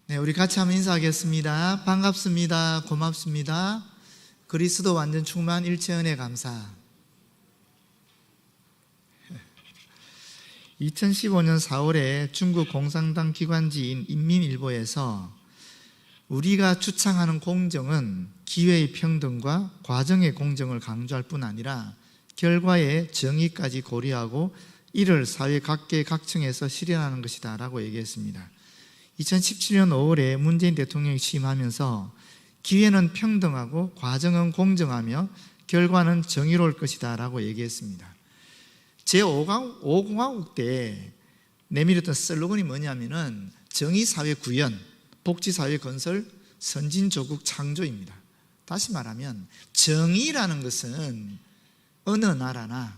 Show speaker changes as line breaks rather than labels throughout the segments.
네, 우리 같이 한번 인사하겠습니다. 반갑습니다. 고맙습니다. 그리스도 완전 충만 일체 은혜 감사. 2015년 4월에 중국 공산당 기관지인 인민일보에서 우리가 주창하는 공정은 기회의 평등과 과정의 공정을 강조할 뿐 아니라 결과의 정의까지 고려하고 이를 사회 각계각층에서 실현하는 것이다 라고 얘기했습니다. 2017년 5월에 문재인 대통령이 취임하면서 기회는 평등하고 과정은 공정하며 결과는 정의로울 것이다 라고 얘기했습니다. 제5공화국 때 내밀었던 슬로건이 뭐냐면은 정의사회 구현, 복지사회 건설, 선진조국 창조입니다. 다시 말하면 정의라는 것은 어느 나라나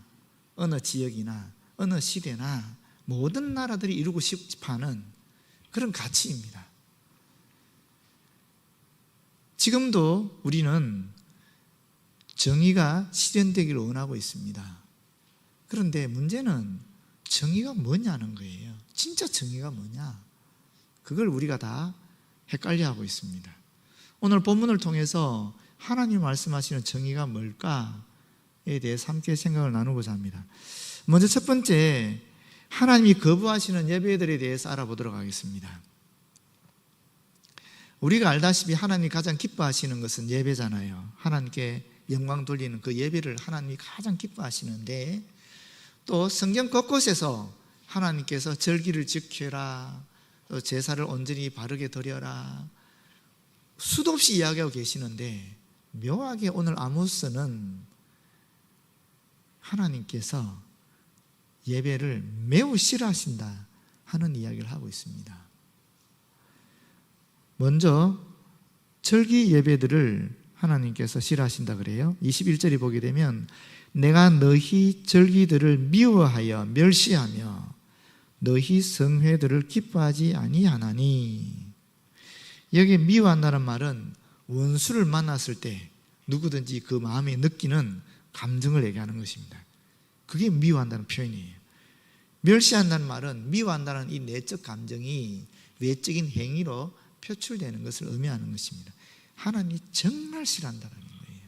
어느 지역이나 어느 시대나 모든 나라들이 이루고 싶어하는 그런 가치입니다. 지금도 우리는 정의가 실현되기를 원하고 있습니다. 그런데 문제는 정의가 뭐냐는 거예요. 진짜 정의가 뭐냐? 그걸 우리가 다 헷갈려하고 있습니다. 오늘 본문을 통해서 하나님 말씀하시는 정의가 뭘까에 대해서 함께 생각을 나누고자 합니다. 먼저 첫 번째, 하나님이 거부하시는 예배들에 대해서 알아보도록 하겠습니다. 우리가 알다시피 하나님이 가장 기뻐하시는 것은 예배잖아요. 하나님께 영광 돌리는 그 예배를 하나님이 가장 기뻐하시는데, 또 성경 곳곳에서 하나님께서 절기를 지켜라, 또 제사를 온전히 바르게 드려라, 수도 없이 이야기하고 계시는데, 묘하게 오늘 아모스는 하나님께서 예배를 매우 싫어하신다 하는 이야기를 하고 있습니다. 먼저 절기 예배들을 하나님께서 싫어하신다 그래요. 21절이 보게 되면 내가 너희 절기들을 미워하여 멸시하며 너희 성회들을 기뻐하지 아니하나니. 여기 미워한다는 말은 원수를 만났을 때 누구든지 그 마음에 느끼는 감정을 얘기하는 것입니다. 그게 미워한다는 표현이에요. 멸시한다는 말은 미워한다는 이 내적 감정이 외적인 행위로 표출되는 것을 의미하는 것입니다. 하나님이 정말 싫어한다는 거예요.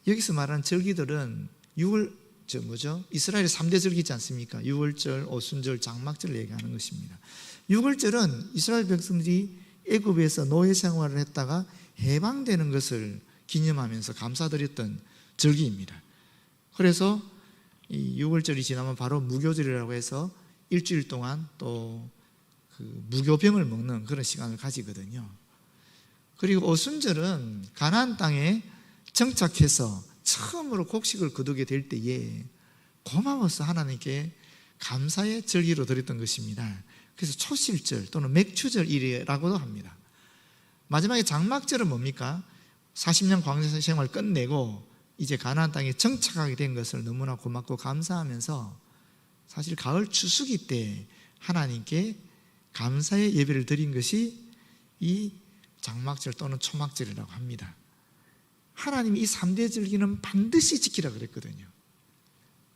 여기서 말하는 절기들은 이스라엘의 3대 절기 있지 않습니까? 유월절, 오순절, 장막절을 얘기하는 것입니다. 유월절은 이스라엘 백성들이 애굽에서 노예 생활을 했다가 해방되는 것을 기념하면서 감사드렸던 절기입니다. 그래서 이 6월절이 지나면 바로 무교절이라고 해서 일주일 동안 또 그 무교병을 먹는 그런 시간을 가지거든요. 그리고 오순절은 가나안 땅에 정착해서 처음으로 곡식을 거두게 될 때에 고마워서 하나님께 감사의 절기로 드렸던 것입니다. 그래서 초실절 또는 맥추절이라고도 합니다. 마지막에 장막절은 뭡니까? 40년 광야 생활을 끝내고 이제 가나안 땅에 정착하게 된 것을 너무나 고맙고 감사하면서 사실 가을 추수기 때 하나님께 감사의 예배를 드린 것이 이 장막절 또는 초막절이라고 합니다. 하나님이 이 3대 절기는 반드시 지키라 그랬거든요.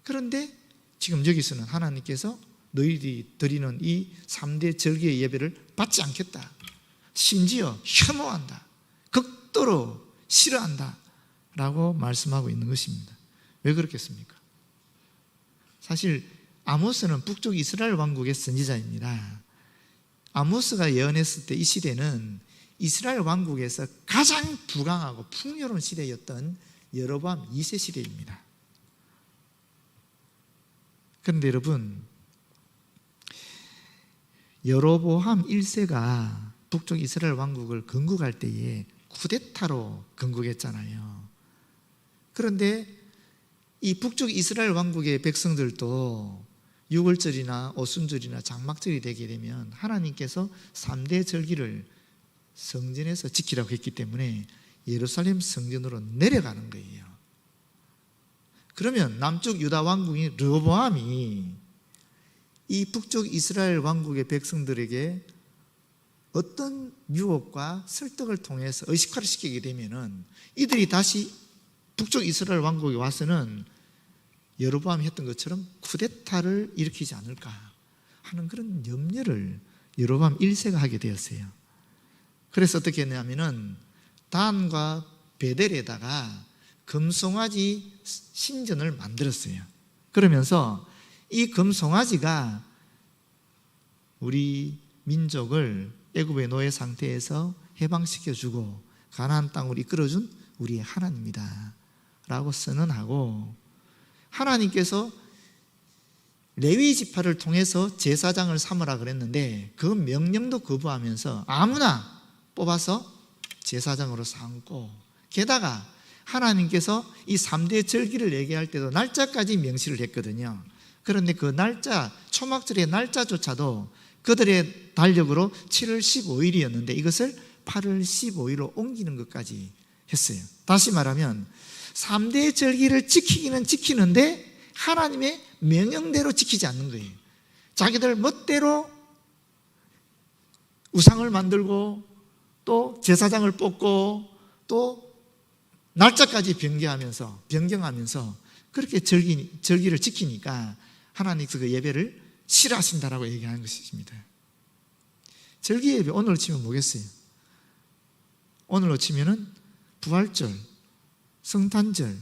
그런데 지금 여기서는 하나님께서 너희들이 드리는 이 3대 절기의 예배를 받지 않겠다, 심지어 혐오한다, 극도로 싫어한다 라고 말씀하고 있는 것입니다. 왜 그렇겠습니까? 사실 아모스는 북쪽 이스라엘 왕국의 선지자입니다. 아모스가 예언했을 때 이 시대는 이스라엘 왕국에서 가장 부강하고 풍요로운 시대였던 여로보암 2세 시대입니다. 그런데 여러분, 여로보암 1세가 북쪽 이스라엘 왕국을 건국할 때에 쿠데타로 건국했잖아요. 그런데 이 북쪽 이스라엘 왕국의 백성들도 유월절이나 오순절이나 장막절이 되게 되면 하나님께서 3대 절기를 성전에서 지키라고 했기 때문에 예루살렘 성전으로 내려가는 거예요. 그러면 남쪽 유다 왕국인 르호보암이 이 북쪽 이스라엘 왕국의 백성들에게 어떤 유혹과 설득을 통해서 의식화를 시키게 되면은 이들이 다시 북쪽 이스라엘 왕국에 와서는 여로보암이 했던 것처럼 쿠데타를 일으키지 않을까 하는 그런 염려를 여로보암 1세가 하게 되었어요. 그래서 어떻게 했냐면은 단과 베델에다가 금송아지 신전을 만들었어요. 그러면서 이 금송아지가 우리 민족을 애굽의 노예 상태에서 해방시켜주고 가나안 땅으로 이끌어준 우리의 하나님이다 라고 선언하고, 하나님께서 레위 지파를 통해서 제사장을 삼으라 그랬는데 그 명령도 거부하면서 아무나 뽑아서 제사장으로 삼고, 게다가 하나님께서 이 3대 절기를 얘기할 때도 날짜까지 명시를 했거든요. 그런데 그 날짜, 초막절의 날짜조차도 그들의 달력으로 7월 15일이었는데 이것을 8월 15일로 옮기는 것까지 했어요. 다시 말하면 3대 절기를 지키기는 지키는데 하나님의 명령대로 지키지 않는 거예요. 자기들 멋대로 우상을 만들고 또 제사장을 뽑고 또 날짜까지 변경하면서 그렇게 절기를 지키니까 하나님께서 그 예배를 싫어하신다라고 얘기하는 것입니다. 절기 예배 오늘로 치면 뭐겠어요? 오늘로 치면은 부활절, 성탄절,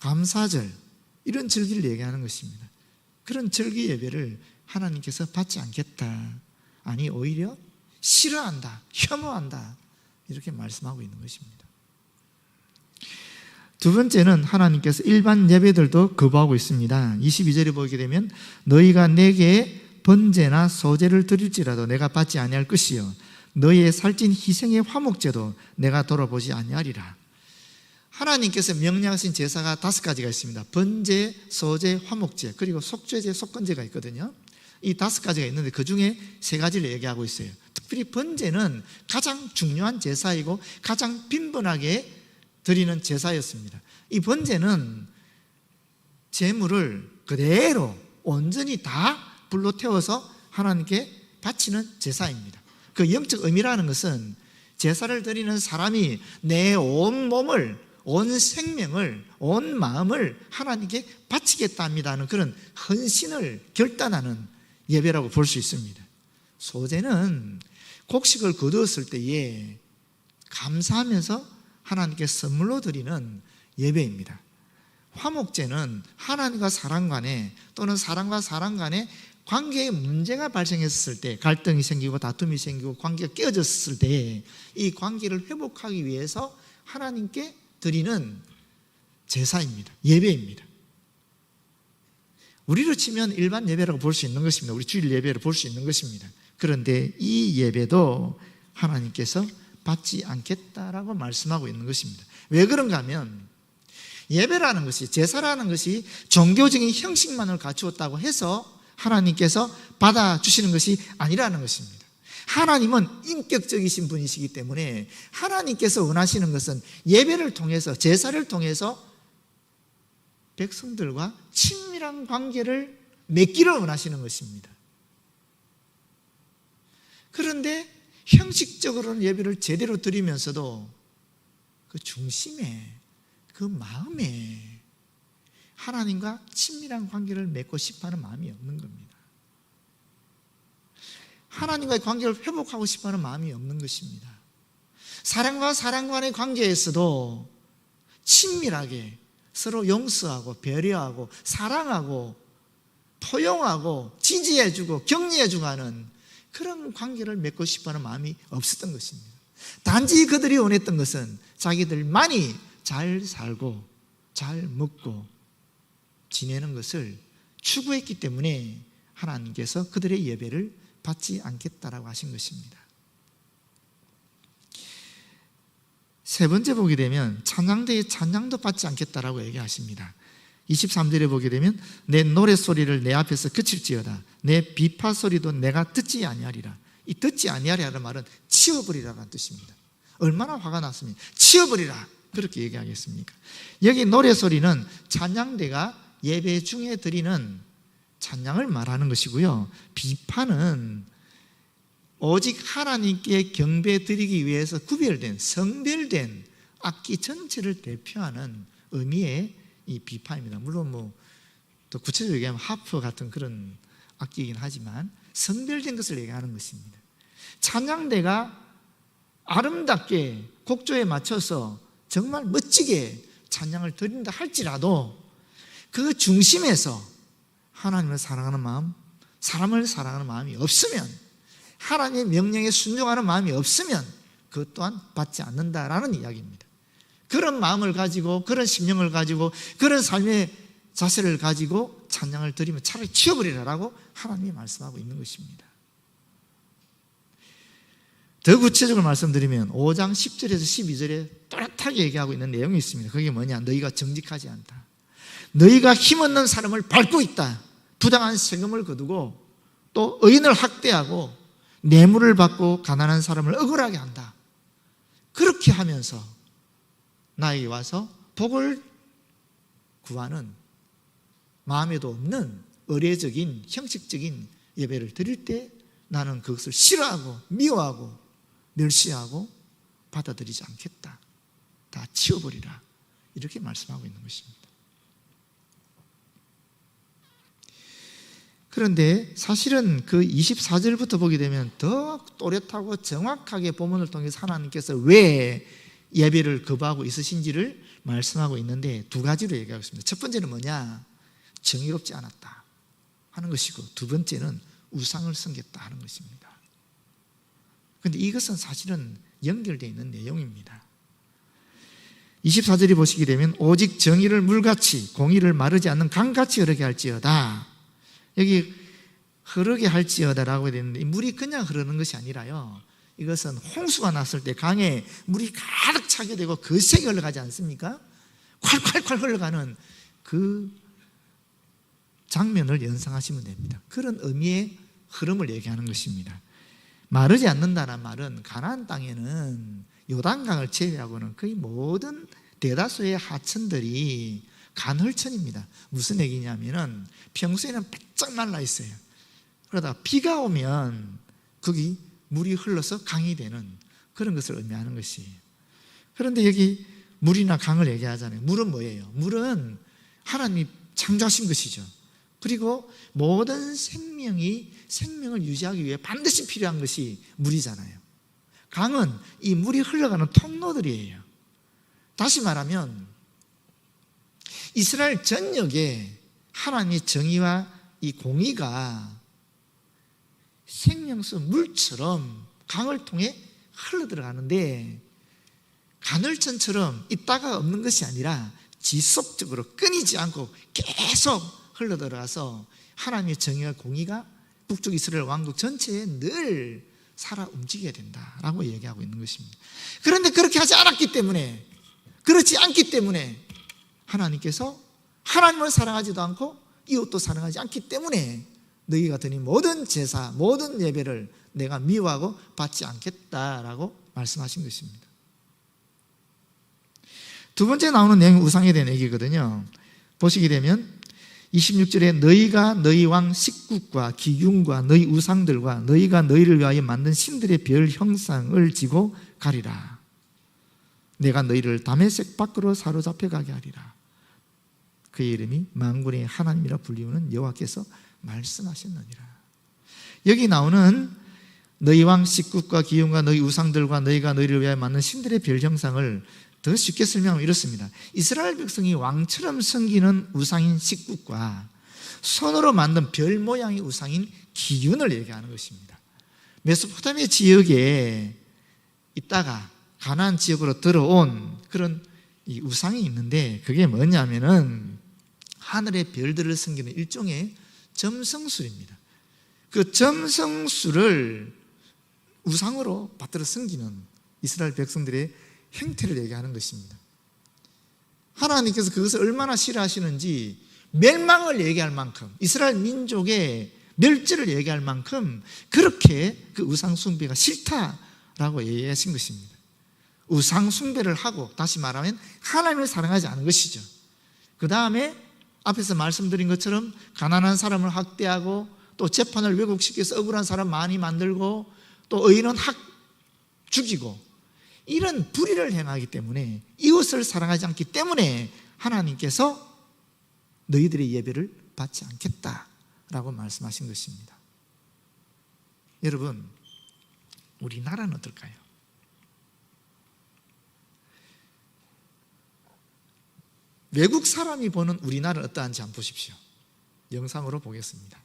감사절 이런 절기를 얘기하는 것입니다. 그런 절기 예배를 하나님께서 받지 않겠다, 아니 오히려 싫어한다, 혐오한다 이렇게 말씀하고 있는 것입니다. 두 번째는 하나님께서 일반 예배들도 거부하고 있습니다. 22절에 보게 되면 너희가 내게 번제나 소제를 드릴지라도 내가 받지 아니할 것이요 너희의 살찐 희생의 화목제도 내가 돌아보지 아니하리라. 하나님께서 명령하신 제사가 5가지가 있습니다. 번제, 소제, 화목제, 그리고 속죄제, 속건제가 있거든요. 이 5가지가 있는데 그 중에 3가지를 얘기하고 있어요. 특별히 번제는 가장 중요한 제사이고 가장 빈번하게 드리는 제사였습니다. 이 번제는 제물을 그대로 온전히 다 불로 태워서 하나님께 바치는 제사입니다. 그 영적 의미라는 것은 제사를 드리는 사람이 내 온 몸을, 온 생명을, 온 마음을 하나님께 바치겠다 합니다는 그런 헌신을 결단하는 예배라고 볼 수 있습니다. 소제는 곡식을 거두었을 때에 감사하면서 하나님께 선물로 드리는 예배입니다. 화목제는 하나님과 사람 간에 또는 사람과 사람 간에 관계에 문제가 발생했을 때, 갈등이 생기고 다툼이 생기고 관계가 깨어졌을 때 이 관계를 회복하기 위해서 하나님께 드리는 제사입니다. 예배입니다. 우리로 치면 일반 예배라고 볼 수 있는 것입니다. 우리 주일 예배를 볼 수 있는 것입니다. 그런데 이 예배도 하나님께서 받지 않겠다라고 말씀하고 있는 것입니다. 왜 그런가 하면 예배라는 것이, 제사라는 것이 종교적인 형식만을 갖추었다고 해서 하나님께서 받아주시는 것이 아니라는 것입니다. 하나님은 인격적이신 분이시기 때문에 하나님께서 원하시는 것은 예배를 통해서, 제사를 통해서 백성들과 친밀한 관계를 맺기를 원하시는 것입니다. 그런데 형식적으로는 예배를 제대로 드리면서도 그 중심에, 그 마음에 하나님과 친밀한 관계를 맺고 싶어하는 마음이 없는 겁니다. 하나님과의 관계를 회복하고 싶어하는 마음이 없는 것입니다. 사람과 사람 간의 관계에서도 친밀하게 서로 용서하고 배려하고 사랑하고 포용하고 지지해주고 격려해주고 하는 그런 관계를 맺고 싶어하는 마음이 없었던 것입니다. 단지 그들이 원했던 것은 자기들만이 잘 살고 잘 먹고 지내는 것을 추구했기 때문에 하나님께서 그들의 예배를 받지 않겠다라고 하신 것입니다. 세 번째 보게 되면 찬양대의 찬양도 받지 않겠다라고 얘기하십니다. 23절에 보게 되면 내 노랫소리를 내 앞에서 그칠지어다 내 비파 소리도 내가 듣지 아니하리라. 이 듣지 아니하리라는 말은 치워버리라는 뜻입니다. 얼마나 화가 났으면 치워버리라 그렇게 얘기하겠습니까? 여기 노랫소리는 찬양대가 예배 중에 드리는 찬양을 말하는 것이고요, 비파는 오직 하나님께 경배 드리기 위해서 구별된, 성별된 악기 전체를 대표하는 의미의 이 비파입니다. 물론 또 구체적으로 얘기하면 하프 같은 그런 악기이긴 하지만 성별된 것을 얘기하는 것입니다. 찬양대가 아름답게 곡조에 맞춰서 정말 멋지게 찬양을 드린다 할지라도 그 중심에서 하나님을 사랑하는 마음, 사람을 사랑하는 마음이 없으면, 하나님의 명령에 순종하는 마음이 없으면 그것 또한 받지 않는다라는 이야기입니다. 그런 마음을 가지고, 그런 심령을 가지고, 그런 삶의 자세를 가지고 찬양을 드리면 차라리 치워버리라라고 하나님이 말씀하고 있는 것입니다. 더 구체적으로 말씀드리면 5장 10절에서 12절에 또렷하게 얘기하고 있는 내용이 있습니다. 그게 뭐냐? 너희가 정직하지 않다. 너희가 힘없는 사람을 밟고 있다. 부당한 세금을 거두고 또 의인을 학대하고 뇌물을 받고 가난한 사람을 억울하게 한다. 그렇게 하면서 나에게 와서 복을 구하는 마음에도 없는 의례적인 형식적인 예배를 드릴 때 나는 그것을 싫어하고 미워하고 멸시하고 받아들이지 않겠다. 다 치워버리라. 이렇게 말씀하고 있는 것입니다. 그런데 사실은 그 24절부터 보게 되면 더 또렷하고 정확하게 본문을 통해서 하나님께서 왜 예배를 거부하고 있으신지를 말씀하고 있는데 두 가지로 얘기하고 있습니다. 첫 번째는 뭐냐? 정의롭지 않았다 하는 것이고, 두 번째는 우상을 섬겼다 하는 것입니다. 그런데 이것은 사실은 연결되어 있는 내용입니다. 24절에 보시게 되면 오직 정의를 물같이 공의를 마르지 않는 강같이 흐르게 할지어다. 여기 흐르게 할지어다라고 되어 있는데, 물이 그냥 흐르는 것이 아니라요, 이것은 홍수가 났을 때 강에 물이 가득 차게 되고 거세게 흘러가지 않습니까? 콸콸콸 흘러가는 그 장면을 연상하시면 됩니다. 그런 의미의 흐름을 얘기하는 것입니다. 마르지 않는다는 말은 가나안 땅에는 요단강을 제외하고는 거의 모든 대다수의 하천들이 간헐천입니다. 무슨 얘기냐면은 평소에는 바짝 말라 있어요. 그러다가 비가 오면 거기 물이 흘러서 강이 되는 그런 것을 의미하는 것이에요. 그런데 여기 물이나 강을 얘기하잖아요. 물은 뭐예요? 물은 하나님이 창조하신 것이죠. 그리고 모든 생명이 생명을 유지하기 위해 반드시 필요한 것이 물이잖아요. 강은 이 물이 흘러가는 통로들이에요. 다시 말하면 이스라엘 전역에 하나님의 정의와 이 공의가 생명수 물처럼 강을 통해 흘러들어가는데, 간헐천처럼 있다가 없는 것이 아니라 지속적으로 끊이지 않고 계속 흘러들어가서 하나님의 정의와 공의가 북쪽 이스라엘 왕국 전체에 늘 살아 움직여야 된다라고 얘기하고 있는 것입니다. 그런데 그렇게 하지 않았기 때문에, 그렇지 않기 때문에 하나님께서 하나님을 사랑하지도 않고 이웃도 사랑하지 않기 때문에 너희가 드린 모든 제사, 모든 예배를 내가 미워하고 받지 않겠다라고 말씀하신 것입니다. 두 번째 나오는 내용이 우상에 대한 얘기거든요. 보시게 되면 26절에 너희가 너희 왕 식국과 기흉과 너희 우상들과 너희가 너희를 위하여 만든 신들의 별 형상을 지고 가리라. 내가 너희를 다메섹 밖으로 사로잡혀 가게 하리라. 그의 이름이 만군의 하나님이라 불리우는 여호와께서 말씀하셨느니라. 여기 나오는 너희 왕 식국과 기흉과 너희 우상들과 너희가 너희를 위하여 만든 신들의 별 형상을 더 쉽게 설명하면 이렇습니다. 이스라엘 백성이 왕처럼 섬기는 우상인 식국과 손으로 만든 별 모양의 우상인 기윤을 얘기하는 것입니다. 메소포타미아 지역에 있다가 가나안 지역으로 들어온 그런 이 우상이 있는데, 그게 뭐냐면은 하늘의 별들을 섬기는 일종의 점성술입니다. 그 점성술을 우상으로 받들어 섬기는 이스라엘 백성들의 행태를 얘기하는 것입니다. 하나님께서 그것을 얼마나 싫어하시는지 멸망을 얘기할 만큼, 이스라엘 민족의 멸절을 얘기할 만큼 그렇게 그 우상 숭배가 싫다라고 얘기하신 것입니다. 우상 숭배를 하고, 다시 말하면 하나님을 사랑하지 않은 것이죠. 그 다음에 앞에서 말씀드린 것처럼 가난한 사람을 학대하고 또 재판을 왜곡시켜서 억울한 사람 많이 만들고 또 의인은 죽이고, 이런 불의를 행하기 때문에, 이웃을 사랑하지 않기 때문에 하나님께서 너희들의 예배를 받지 않겠다라고 말씀하신 것입니다. 여러분, 우리나라는 어떨까요? 외국 사람이 보는 우리나라는 어떠한지 한번 보십시오. 영상으로 보겠습니다.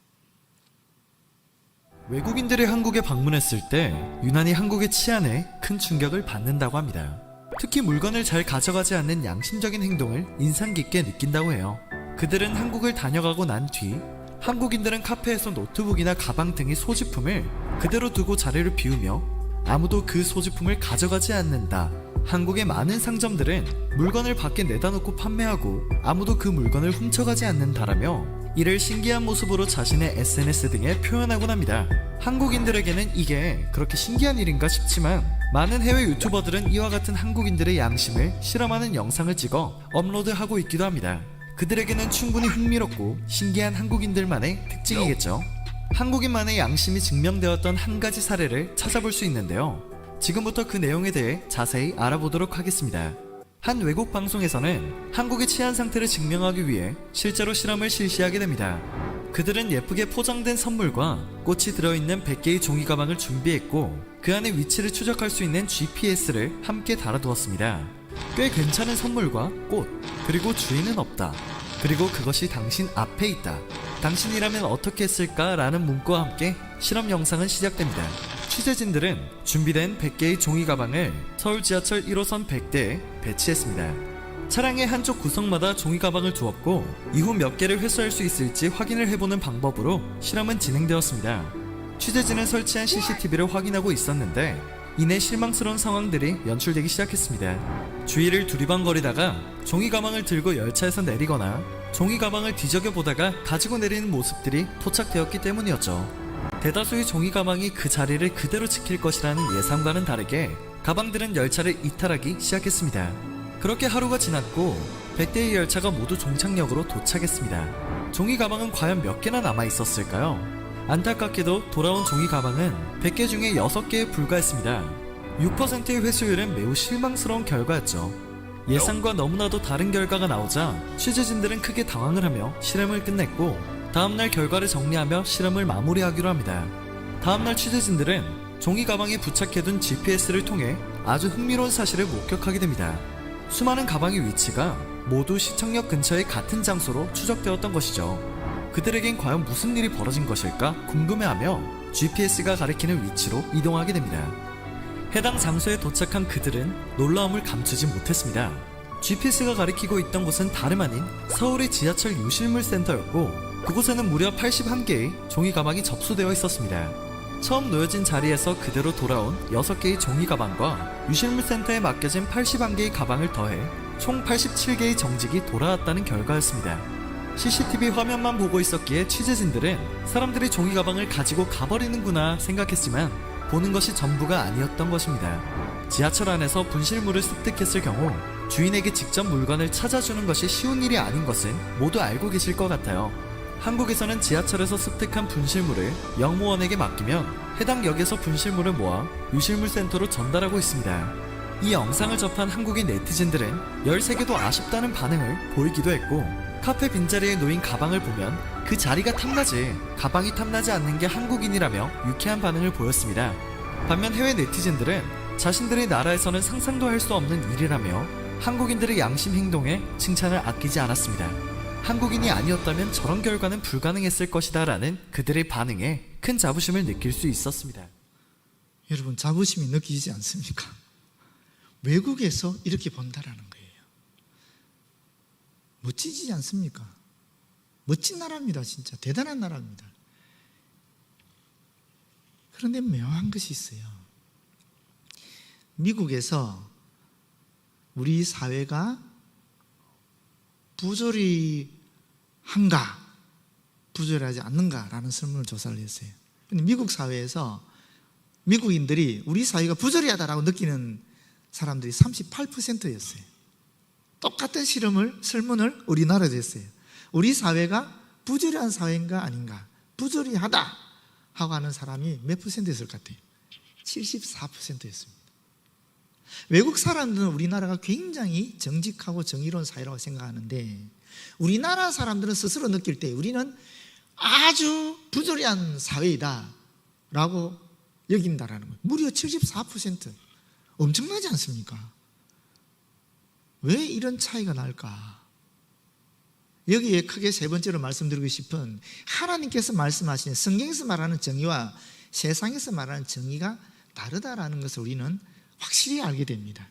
외국인들이 한국에 방문했을 때 유난히 한국의 치안에 큰 충격을 받는다고 합니다. 특히 물건을 잘 가져가지 않는 양심적인 행동을 인상 깊게 느낀다고 해요. 그들은 한국을 다녀가고 난 뒤 한국인들은 카페에서 노트북이나 가방 등의 소지품을 그대로 두고 자리를 비우며 아무도 그 소지품을 가져가지 않는다. 한국의 많은 상점들은 물건을 밖에 내다 놓고 판매하고 아무도 그 물건을 훔쳐가지 않는다라며 이를 신기한 모습으로 자신의 SNS 등에 표현하곤 합니다. 한국인들에게는 이게 그렇게 신기한 일인가 싶지만 많은 해외 유튜버들은 이와 같은 한국인들의 양심을 실험하는 영상을 찍어 업로드하고 있기도 합니다. 그들에게는 충분히 흥미롭고 신기한 한국인들만의 특징이겠죠. 한국인만의 양심이 증명되었던 한 가지 사례를 찾아볼 수 있는데요. 지금부터 그 내용에 대해 자세히 알아보도록 하겠습니다. 한 외국 방송에서는 한국의 치안 상태를 증명하기 위해 실제로 실험을 실시하게 됩니다. 그들은 예쁘게 포장된 선물과 꽃이 들어있는 100개의 종이 가방을 준비했고 그 안에 위치를 추적할 수 있는 GPS를 함께 달아두었습니다. 꽤 괜찮은 선물과 꽃, 그리고 주인은 없다. 그리고 그것이 당신 앞에 있다. 당신이라면 어떻게 했을까? 라는 문구와 함께 실험 영상은 시작됩니다. 취재진들은 준비된 100개의 종이 가방을 서울 지하철 1호선 100대에 배치했습니다. 차량의 한쪽 구석마다 종이 가방을 두었고 이후 몇 개를 회수할 수 있을지 확인을 해보는 방법으로 실험은 진행되었습니다. 취재진은 설치한 CCTV를 확인하고 있었는데 이내 실망스러운 상황들이 연출되기 시작했습니다. 주위를 두리번거리다가 종이 가방을 들고 열차에서 내리거나 종이 가방을 뒤적여 보다가 가지고 내리는 모습들이 포착되었기 때문이었죠. 대다수의 종이 가방이 그 자리를 그대로 지킬 것이라는 예상과는 다르게 가방들은 열차를 이탈하기 시작했습니다. 그렇게 하루가 지났고 100대의 열차가 모두 종착역으로 도착했습니다. 종이 가방은 과연 몇 개나 남아 있었을까요? 안타깝게도 돌아온 종이 가방은 100개 중에 6개에 불과했습니다. 6%의 회수율은 매우 실망스러운 결과였죠. 예상과 너무나도 다른 결과가 나오자 취재진들은 크게 당황을 하며 실험을 끝냈고 다음날 결과를 정리하며 실험을 마무리하기로 합니다. 다음날 취재진들은 종이 가방에 부착해둔 GPS를 통해 아주 흥미로운 사실을 목격하게 됩니다. 수많은 가방의 위치가 모두 시청역 근처의 같은 장소로 추적되었던 것이죠. 그들에겐 과연 무슨 일이 벌어진 것일까 궁금해하며 GPS가 가리키는 위치로 이동하게 됩니다. 해당 장소에 도착한 그들은 놀라움을 감추지 못했습니다. GPS가 가리키고 있던 곳은 다름 아닌 서울의 지하철 유실물 센터였고 그곳에는 무려 81개의 종이 가방이 접수되어 있었습니다. 처음 놓여진 자리에서 그대로 돌아온 6개의 종이 가방과 유실물 센터에 맡겨진 81개의 가방을 더해 총 87개의 정직이 돌아왔다는 결과였습니다. CCTV 화면만 보고 있었기에 취재진들은 사람들이 종이 가방을 가지고 가버리는구나 생각했지만 보는 것이 전부가 아니었던 것입니다. 지하철 안에서 분실물을 습득했을 경우 주인에게 직접 물건을 찾아주는 것이 쉬운 일이 아닌 것은 모두 알고 계실 것 같아요. 한국에서는 지하철에서 습득한 분실물을 영무원에게 맡기면 해당 역에서 분실물을 모아 유실물 센터로 전달하고 있습니다. 이 영상을 접한 한국인 네티즌들은 13개도 아쉽다는 반응을 보이기도 했고 카페 빈자리에 놓인 가방을 보면 그 자리가 탐나지 가방이 탐나지 않는 게 한국인이라며 유쾌한 반응을 보였습니다. 반면 해외 네티즌들은 자신들의 나라에서는 상상도 할 수 없는 일이라며 한국인들의 양심 행동에 칭찬을 아끼지 않았습니다. 한국인이 아니었다면 저런 결과는 불가능했을 것이다 라는 그들의 반응에 큰 자부심을 느낄 수 있었습니다.
여러분, 자부심이 느끼지 않습니까? 외국에서 이렇게 본다라는 거예요. 멋지지 않습니까? 멋진 나라입니다. 진짜 대단한 나라입니다. 그런데 묘한 것이 있어요. 미국에서 우리 사회가 부조리한가 부조리하지 않는가라는 설문을 조사를 했어요. 근데 미국 사회에서 미국인들이 우리 사회가 부조리하다라고 느끼는 사람들이 38%였어요. 똑같은 설문을 우리나라에서 했어요. 우리 사회가 부조리한 사회인가 아닌가, 부조리하다 하고 하는 사람이 몇 %였을 것 같아요? 74%였습니다. 외국 사람들은 우리나라가 굉장히 정직하고 정의로운 사회라고 생각하는데 우리나라 사람들은 스스로 느낄 때 우리는 아주 부조리한 사회이다 라고 여긴다라는 거예요. 무려 74%. 엄청나지 않습니까? 왜 이런 차이가 날까? 여기에 크게 세 번째로 말씀드리고 싶은, 하나님께서 말씀하시는 성경에서 말하는 정의와 세상에서 말하는 정의가 다르다라는 것을 우리는 확실히 알게 됩니다.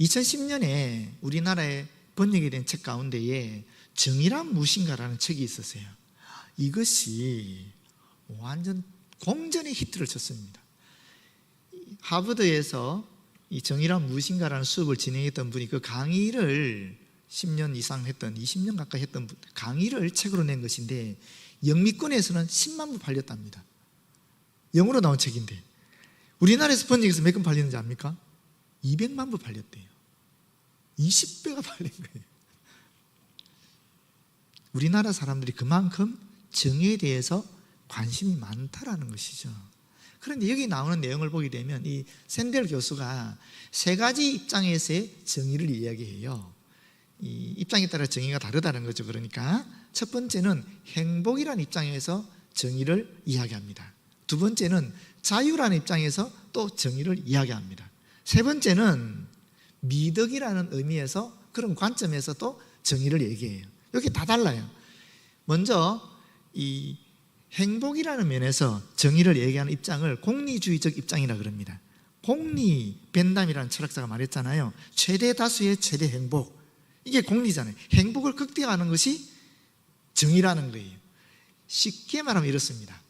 2010년에 우리나라에 번역이 된 책 가운데에 정의란 무엇인가라는 책이 있었어요. 이것이 완전 공전의 히트를 쳤습니다. 하버드에서 이 정의란 무엇인가라는 수업을 진행했던 분이 그 강의를 10년 이상 했던, 20년 가까이 했던 강의를 책으로 낸 것인데, 영미권에서는 10만 부 팔렸답니다. 영어로 나온 책인데 우리나라에서 번역해서 몇 권 팔리는지 압니까? 200만 부 팔렸대요. 20배가 팔린 거예요. 우리나라 사람들이 그만큼 정의에 대해서 관심이 많다라는 것이죠. 그런데 여기 나오는 내용을 보게 되면 이 샌델 교수가 세 가지 입장에서의 정의를 이야기해요. 이 입장에 따라 정의가 다르다는 거죠. 그러니까 첫 번째는 행복이라는 입장에서 정의를 이야기합니다. 두 번째는 자유라는 입장에서 또 정의를 이야기합니다. 세 번째는 미덕이라는 의미에서, 그런 관점에서 또 정의를 얘기해요. 여기 다 달라요. 먼저 이 행복이라는 면에서 정의를 얘기하는 입장을 공리주의적 입장이라 그럽니다. 공리 벤담이라는 철학자가 말했잖아요. 최대 다수의 최대 행복, 이게 공리잖아요. 행복을 극대화하는 것이 정의라는 거예요. 쉽게 말하면 이렇습니다.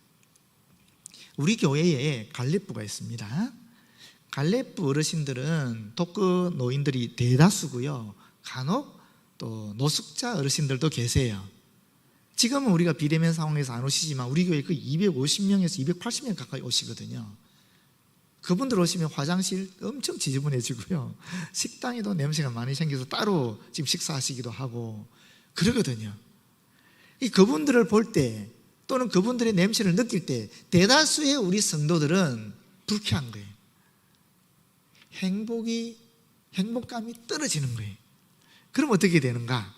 우리 교회에 갈렙부가 있습니다. 갈렙부 어르신들은 독거 노인들이 대다수고요, 간혹 또 노숙자 어르신들도 계세요. 지금은 우리가 비대면 상황에서 안 오시지만 우리 교회 그 250명에서 280명 가까이 오시거든요. 그분들 오시면 화장실 엄청 지저분해지고요, 식당에도 냄새가 많이 생겨서 따로 지금 식사하시기도 하고 그러거든요. 그분들을 볼 때, 또는 그분들의 냄새를 느낄 때 대다수의 우리 성도들은 불쾌한 거예요. 행복감이 떨어지는 거예요. 그럼 어떻게 되는가?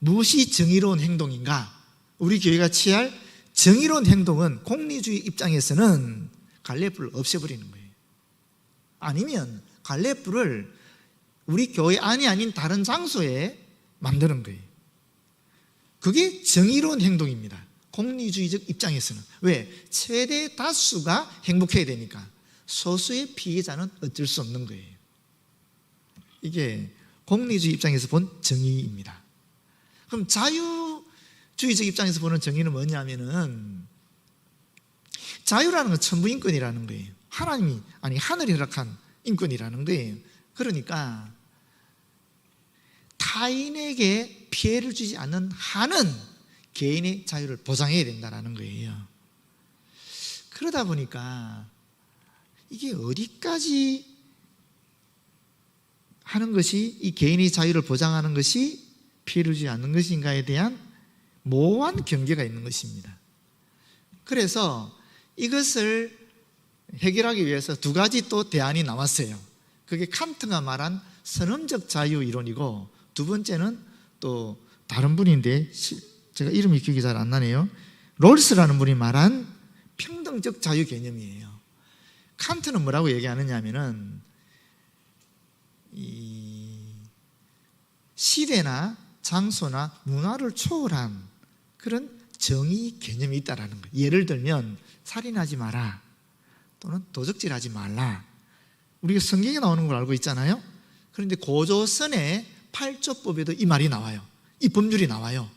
무엇이 정의로운 행동인가? 우리 교회가 취할 정의로운 행동은 공리주의 입장에서는 갈렙불을 없애버리는 거예요. 아니면 갈렙불을 우리 교회 안이 아닌 다른 장소에 만드는 거예요. 그게 정의로운 행동입니다. 공리주의적 입장에서는. 왜? 최대 다수가 행복해야 되니까. 소수의 피해자는 어쩔 수 없는 거예요. 이게 공리주의 입장에서 본 정의입니다. 그럼 자유주의적 입장에서 보는 정의는 뭐냐면은, 자유라는 건 천부인권이라는 거예요. 하늘이 허락한 인권이라는 거예요. 그러니까 타인에게 피해를 주지 않는 한은 개인의 자유를 보장해야 된다는 거예요. 그러다 보니까 이게 어디까지 하는 것이 이 개인의 자유를 보장하는 것이 피해를 주지 않는 것인가에 대한 모호한 경계가 있는 것입니다. 그래서 이것을 해결하기 위해서 두 가지 또 대안이 나왔어요. 그게 칸트가 말한 선험적 자유 이론이고, 두 번째는 또 다른 분인데 제가 이름이 기억이 잘 안 나네요. 롤스라는 분이 말한 평등적 자유 개념이에요. 칸트는 뭐라고 얘기하느냐 하면은, 이 시대나 장소나 문화를 초월한 그런 정의 개념이 있다라는 거예요. 예를 들면 살인하지 마라, 또는 도적질하지 말라. 우리가 성경에 나오는 걸 알고 있잖아요. 그런데 고조선의 8조법에도 이 말이 나와요. 이 법률이 나와요.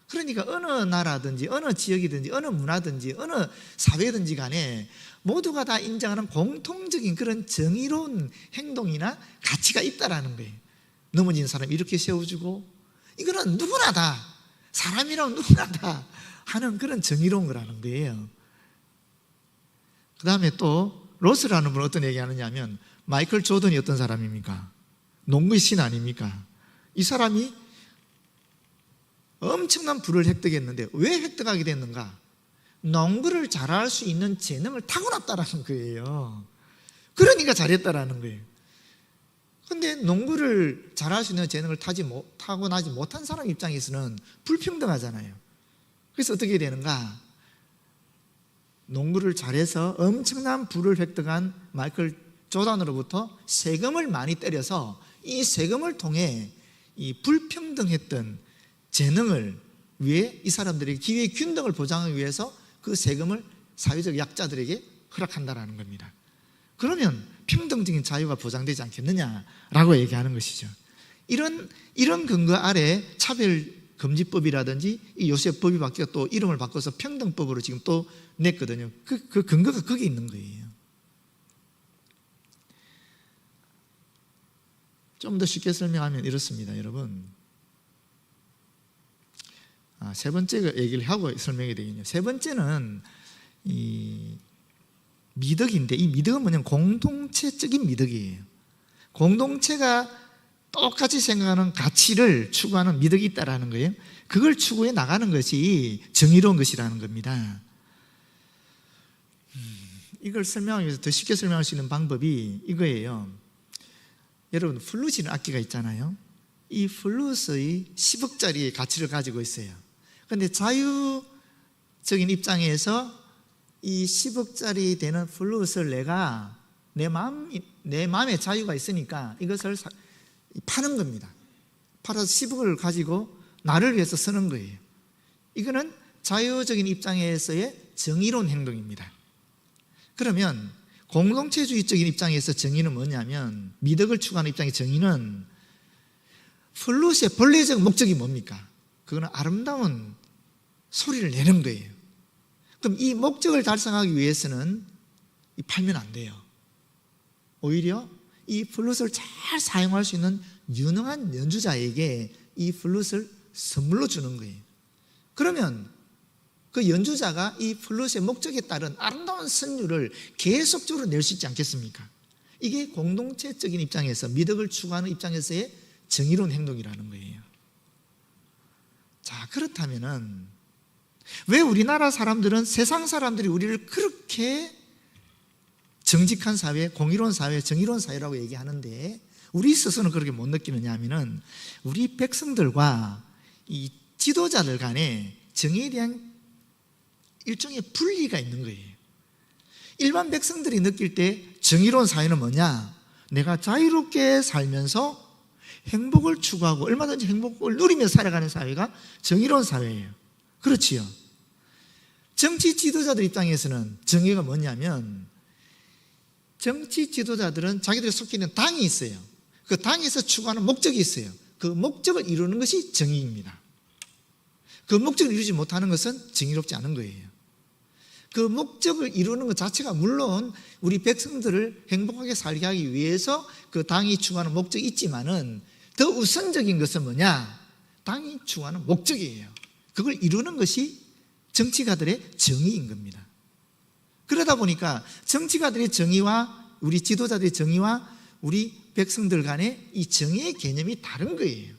그러니까 어느 나라든지 어느 지역이든지 어느 문화든지 어느 사회든지 간에 모두가 다 인정하는 공통적인 그런 정의로운 행동이나 가치가 있다라는 거예요. 넘어진 사람 이렇게 세워주고, 이거는 누구나 다, 사람이라면 누구나 다 하는 그런 정의로운 거라는 거예요. 그 다음에 또 로스라는 분은 어떤 얘기하느냐 하면, 마이클 조던이 어떤 사람입니까? 농구의 신 아닙니까? 이 사람이 엄청난 부를 획득했는데 왜 획득하게 됐는가? 농구를 잘할 수 있는 재능을 타고났다라는 거예요. 그러니까 잘했다라는 거예요. 근데 농구를 잘할 수 있는 재능을 타고나지 못한 사람 입장에서는 불평등하잖아요. 그래서 어떻게 되는가? 농구를 잘해서 엄청난 부를 획득한 마이클 조던으로부터 세금을 많이 때려서 이 세금을 통해 이 불평등했던 재능을 위해 이 사람들에게 기회의 균등을 보장하기 위해서 그 세금을 사회적 약자들에게 허락한다라는 겁니다. 그러면 평등적인 자유가 보장되지 않겠느냐라고 얘기하는 것이죠. 이런 근거 아래 차별금지법이라든지 이 요새 법이 바뀌어 또 이름을 바꿔서 평등법으로 지금 또 냈거든요. 그 근거가 거기 있는 거예요. 좀 더 쉽게 설명하면 이렇습니다, 여러분. 세 번째 얘기를 하고 설명이 되겠네요. 세 번째는 이 미덕인데, 이 미덕은 뭐냐면 공동체적인 미덕이에요. 공동체가 똑같이 생각하는 가치를 추구하는 미덕이 있다라는 거예요. 그걸 추구해 나가는 것이 정의로운 것이라는 겁니다. 이걸 설명하기 위해서 더 쉽게 설명할 수 있는 방법이 이거예요. 여러분, 플룻이라는 악기가 있잖아요. 이 플룻의 10억짜리의 가치를 가지고 있어요. 그런데 자유적인 입장에서 이 10억짜리 되는 플룻을 내가 내 마음에 자유가 있으니까 이것을 파는 겁니다. 팔아서 10억을 가지고 나를 위해서 쓰는 거예요. 이거는 자유적인 입장에서의 정의로운 행동입니다. 그러면 공동체주의적인 입장에서 정의는 뭐냐면, 미덕을 추구하는 입장의 정의는 플룻의 본래적 목적이 뭡니까? 그거는 아름다운 소리를 내는 거예요. 그럼 이 목적을 달성하기 위해서는 팔면 안 돼요. 오히려 이 플룻을 잘 사용할 수 있는 유능한 연주자에게 이 플룻을 선물로 주는 거예요. 그러면 그 연주자가 이 플룻의 목적에 따른 아름다운 선율을 계속적으로 낼 수 있지 않겠습니까? 이게 공동체적인 입장에서, 미덕을 추구하는 입장에서의 정의로운 행동이라는 거예요. 자, 그렇다면은 왜 우리나라 사람들은, 세상 사람들이 우리를 그렇게 정직한 사회, 공의로운 사회, 정의로운 사회라고 얘기하는데 우리 스스로는 그렇게 못 느끼느냐 하면은, 우리 백성들과 이 지도자들 간에 정의에 대한 일종의 분리가 있는 거예요. 일반 백성들이 느낄 때 정의로운 사회는 뭐냐? 내가 자유롭게 살면서 행복을 추구하고 얼마든지 행복을 누리며 살아가는 사회가 정의로운 사회예요. 그렇지요. 정치 지도자들 입장에서는 정의가 뭐냐면, 정치 지도자들은 자기들이 속해 있는 당이 있어요. 그 당에서 추구하는 목적이 있어요. 그 목적을 이루는 것이 정의입니다. 그 목적을 이루지 못하는 것은 정의롭지 않은 거예요. 그 목적을 이루는 것 자체가 물론 우리 백성들을 행복하게 살게 하기 위해서 그 당이 추구하는 목적이 있지만은, 더 우선적인 것은 뭐냐? 당이 추구하는 목적이에요. 그걸 이루는 것이 정치가들의 정의인 겁니다. 그러다 보니까 정치가들의 정의와 우리 지도자들의 정의와 우리 백성들 간의 이 정의의 개념이 다른 거예요.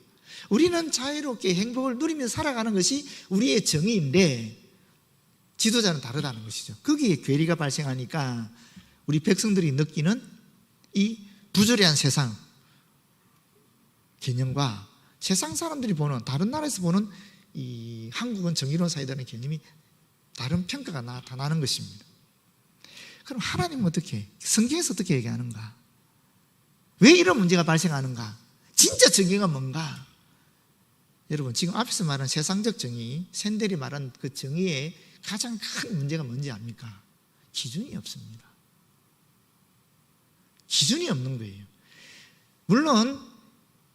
우리는 자유롭게 행복을 누리며 살아가는 것이 우리의 정의인데, 지도자는 다르다는 것이죠. 거기에 괴리가 발생하니까 우리 백성들이 느끼는 이 부조리한 세상 개념과 세상 사람들이 보는, 다른 나라에서 보는 이 한국은 정의로운 사회라는 개념이 다른 평가가 나타나는 것입니다. 그럼 하나님은 어떻게, 성경에서 어떻게 얘기하는가? 왜 이런 문제가 발생하는가? 진짜 정의가 뭔가? 여러분, 지금 앞에서 말한 세상적 정의, 샌델이 말한 그 정의의 가장 큰 문제가 뭔지 압니까? 기준이 없습니다. 기준이 없는 거예요. 물론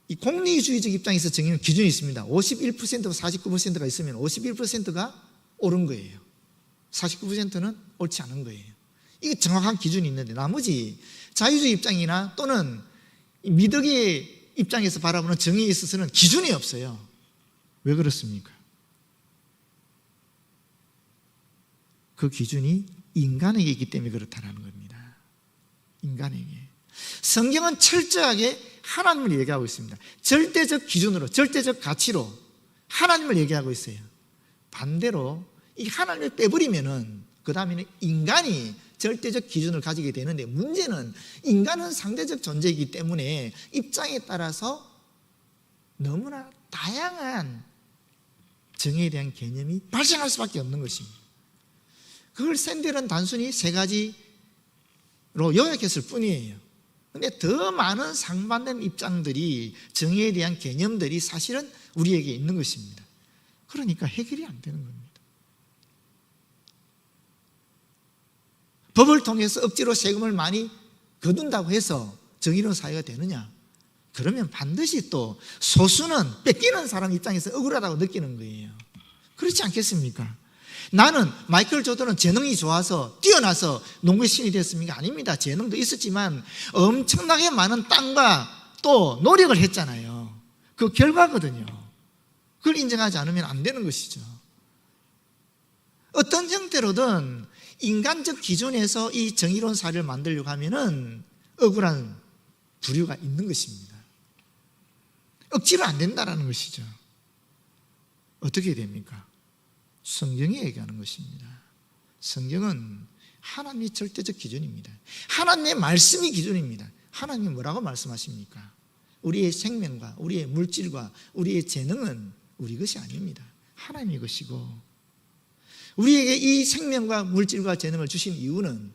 이 공리주의적 입장에서 정의는 기준이 있습니다. 51%와 49%가 있으면 51%가 옳은 거예요. 49%는 옳지 않은 거예요. 이게 정확한 기준이 있는데, 나머지 자유주의 입장이나 또는 미덕의 입장에서 바라보는 정의에 있어서는 기준이 없어요. 왜 그렇습니까? 그 기준이 인간에게 있기 때문에 그렇다는 겁니다. 인간에게. 성경은 철저하게 하나님을 얘기하고 있습니다. 절대적 기준으로, 절대적 가치로 하나님을 얘기하고 있어요. 반대로 이 하나님을 빼버리면은 그 다음에는 인간이 절대적 기준을 가지게 되는데, 문제는 인간은 상대적 존재이기 때문에 입장에 따라서 너무나 다양한 정의에 대한 개념이 발생할 수밖에 없는 것입니다. 그걸 샌델은 단순히 세 가지로 요약했을 뿐이에요. 그런데 더 많은 상반된 입장들이, 정의에 대한 개념들이 사실은 우리에게 있는 것입니다. 그러니까 해결이 안 되는 겁니다. 법을 통해서 억지로 세금을 많이 거둔다고 해서 정의로운 사회가 되느냐? 그러면 반드시 또 소수는 뺏기는 사람 입장에서 억울하다고 느끼는 거예요. 그렇지 않겠습니까? 나는 마이클 조던은 재능이 좋아서 뛰어나서 농구의 신이 됐습니까? 아닙니다. 재능도 있었지만 엄청나게 많은 땀과 또 노력을 했잖아요. 그 결과거든요. 그걸 인정하지 않으면 안 되는 것이죠. 어떤 형태로든 인간적 기준에서 이 정의로운 사회를 만들려고 하면은 억울한 부류가 있는 것입니다. 억지로 안 된다라는 것이죠. 어떻게 됩니까? 성경이 얘기하는 것입니다. 성경은 하나님의 절대적 기준입니다. 하나님의 말씀이 기준입니다. 하나님이 뭐라고 말씀하십니까? 우리의 생명과 우리의 물질과 우리의 재능은 우리 것이 아닙니다. 하나님의 것이고, 우리에게 이 생명과 물질과 재능을 주신 이유는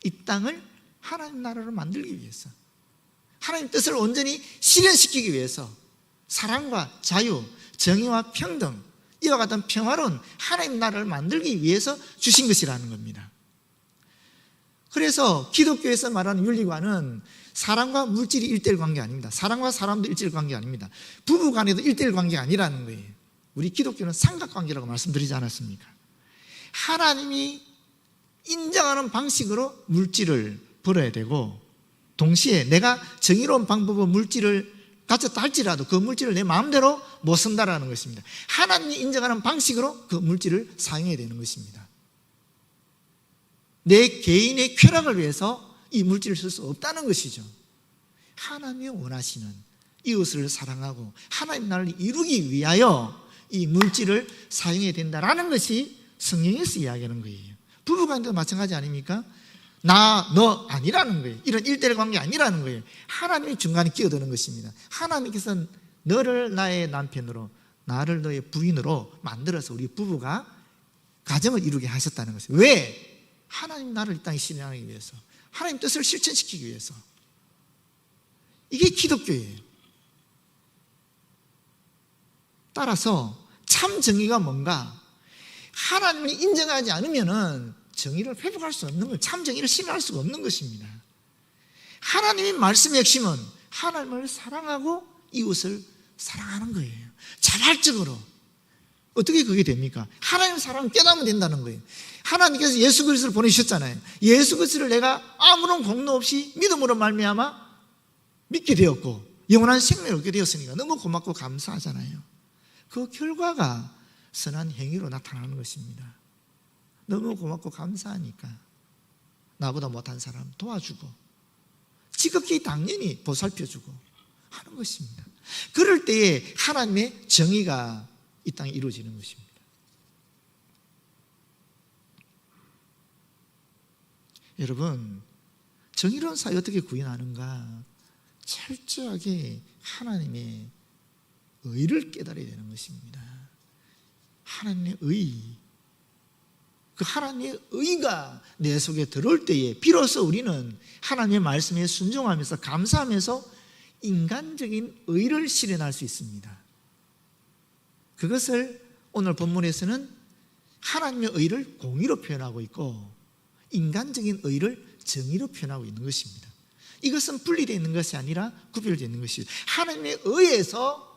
이 땅을 하나님 나라로 만들기 위해서, 하나님 뜻을 온전히 실현시키기 위해서 사랑과 자유, 정의와 평등, 이와 같은 평화로운 하나님 나라를 만들기 위해서 주신 것이라는 겁니다. 그래서 기독교에서 말하는 윤리관은 사람과 물질이 1:1 관계 아닙니다. 사람과 사람도 1:1 관계 아닙니다. 부부 간에도 1:1 관계가 아니라는 거예요. 우리 기독교는 삼각관계라고 말씀드리지 않았습니까? 하나님이 인정하는 방식으로 물질을 벌어야 되고, 동시에 내가 정의로운 방법으로 물질을 가졌다 할지라도 그 물질을 내 마음대로 못 쓴다라는 것입니다. 하나님이 인정하는 방식으로 그 물질을 사용해야 되는 것입니다. 내 개인의 쾌락을 위해서 이 물질을 쓸 수 없다는 것이죠. 하나님이 원하시는 이웃을 사랑하고 하나님 나라를 이루기 위하여 이 물질을 사용해야 된다라는 것이 성경에서 이야기하는 거예요. 부부간에도 마찬가지 아닙니까? 나, 너 아니라는 거예요. 이런 1:1 관계 아니라는 거예요. 하나님이 중간에 끼어드는 것입니다. 하나님께서 너를 나의 남편으로, 나를 너의 부인으로 만들어서 우리 부부가 가정을 이루게 하셨다는 것이에요. 왜? 하나님 나를 이 땅에 실현하기 위해서, 하나님 뜻을 실천시키기 위해서. 이게 기독교예요. 따라서 참 정의가 뭔가, 하나님을 인정하지 않으면은 정의를 회복할 수 없는 거예요. 참 정의를 실현할 수가 없는 것입니다. 하나님의 말씀의 핵심은 하나님을 사랑하고 이웃을 사랑하는 거예요. 자발적으로. 어떻게 그게 됩니까? 하나님의 사랑을 깨닫으면 된다는 거예요. 하나님께서 예수 그리스도를 보내주셨잖아요. 예수 그리스도를 내가 아무런 공로 없이 믿음으로 말미암아 믿게 되었고 영원한 생명을 얻게 되었으니까 너무 고맙고 감사하잖아요. 그 결과가 선한 행위로 나타나는 것입니다. 너무 고맙고 감사하니까 나보다 못한 사람 도와주고 지극히 당연히 보살펴주고 하는 것입니다. 그럴 때에 하나님의 정의가 이 땅에 이루어지는 것입니다. 여러분, 정의로운 사회 어떻게 구현하는가? 철저하게 하나님의 의를 깨달아야 되는 것입니다. 하나님의 의, 그 하나님의 의가 내 속에 들어올 때에 비로소 우리는 하나님의 말씀에 순종하면서 감사하면서 인간적인 의를 실현할 수 있습니다. 그것을 오늘 본문에서는 하나님의 의를 공의로 표현하고 있고 인간적인 의를 정의로 표현하고 있는 것입니다. 이것은 분리되어 있는 것이 아니라 구별되어 있는 것이죠. 하나님의 의에서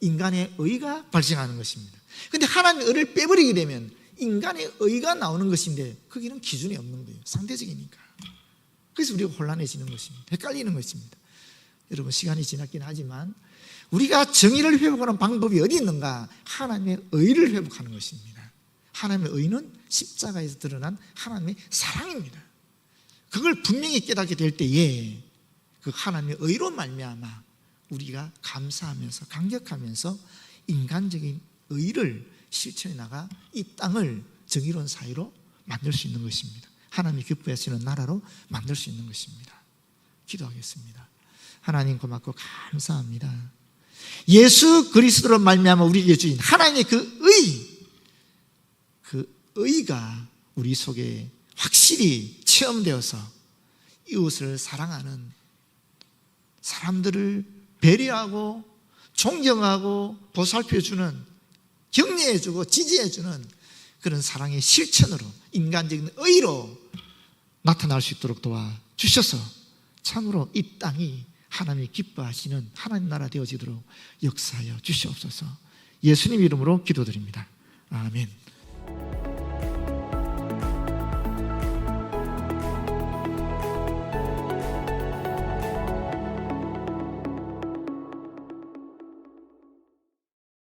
인간의 의가 발생하는 것입니다. 그런데 하나님의 의를 빼버리게 되면 인간의 의가 나오는 것인데 거기는 기준이 없는 거예요. 상대적이니까. 그래서 우리가 혼란해지는 것입니다. 헷갈리는 것입니다. 여러분, 시간이 지났긴 하지만 우리가 정의를 회복하는 방법이 어디 있는가? 하나님의 의를 회복하는 것입니다. 하나님의 의는 십자가에서 드러난 하나님의 사랑입니다. 그걸 분명히 깨닫게 될 때에 그 하나님의 의로 말미암아 우리가 감사하면서 감격하면서 인간적인 의를 실천해 나가 이 땅을 정의로운 사회로 만들 수 있는 것입니다. 하나님이 기뻐하시는 나라로 만들 수 있는 것입니다. 기도하겠습니다. 하나님 고맙고 감사합니다. 예수 그리스도로 말미암아 우리에게 주신 하나님의 그 의가 우리 속에 확실히 체험되어서 이웃을 사랑하는, 사람들을 배려하고 존경하고 보살펴주는, 격려해주고 지지해주는 그런 사랑의 실천으로, 인간적인 의로 나타날 수 있도록 도와주셔서 참으로 이 땅이 하나님이 기뻐하시는 하나님 나라 되어지도록 역사하여 주시옵소서. 예수님 이름으로 기도드립니다. 아멘.